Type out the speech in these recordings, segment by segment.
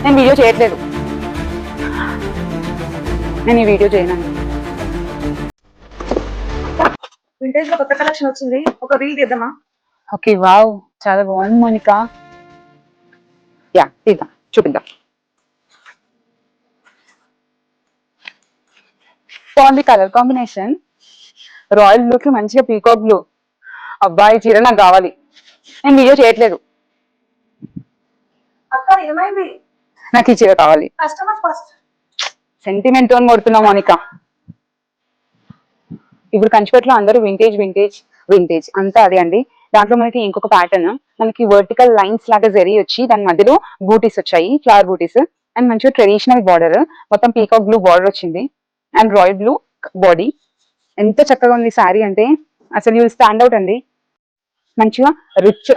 నేను వీడియో చేయట్లేదు, నేను ఈ వీడియో చేయను. వింటేజ్ లో కొత్త కలెక్షన్ వచ్చింది, ఒక రీల్ తీద్దామా? ఓకే, వావ్, చాలా బాగుంది మోనికా. యా, తీద్దాం, చూపిద్దాం. బాగుంది కలర్ కాంబినేషన్, రాయల్ బ్లూ కి మంచిగా పీకాక్ బ్లూ. అబ్బాయి చీర నాకు కావాలి, నేను వీడియో చేయట్లేదు. అక్క ఏమైంది? నాకు ఈ చీర కావాలి. Customer first. సెంటిమెంట్ తో కొడుతున్నావు మోనికా. ఇప్పుడు కంచిపేటలో అందరూ వింటేజ్ వింటేజ్ వింటేజ్ అంతా అదే అండి. దాంట్లో మనకి ఇంకొక ప్యాటర్న్, మనకి వర్టికల్ లైన్స్ లాగా జరీ వచ్చి దాని మధ్యలో బూటీస్ వచ్చాయి, ఫ్లవర్ బూటీస్. అండ్ మంచిగా ట్రెడిషనల్ బార్డర్, మొత్తం పీకాక్ బ్లూ బార్డర్ వచ్చింది అండ్ రాయల్ బ్లూ బాడీ. ఎంత చక్కగా ఉంది శారీ అంటే అసలు యూ స్టాండ్ అవుట్ అండి. మంచిగా రిచ్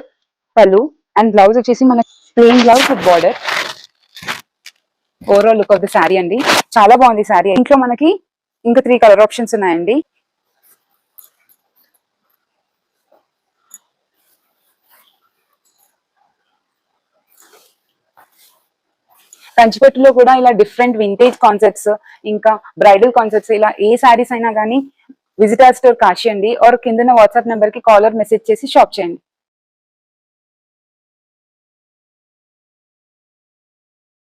పళ్ళు అండ్ బ్లౌజ్ వచ్చేసి మన plain blouse with border. Overall look of the sari అండి, చాలా బాగుంది శారీ. ఇంట్లో మనకి ఇంకా 3 కలర్ ఆప్షన్స్ ఉన్నాయండి. కంచిపట్టులో కూడా ఇలా డిఫరెంట్ వింటేజ్ కాన్సెప్ట్స్, ఇంకా బ్రైడల్ కాన్సెప్ట్స్, ఇలా ఏ శారీస్ అయినా కానీ విజిటర్ స్టోర్ కాశీ అండి, ఆర్ కింద వాట్సాప్ నెంబర్ కి కాల్ ఆర్ మెసేజ్ చేసి షాప్ చేయండి.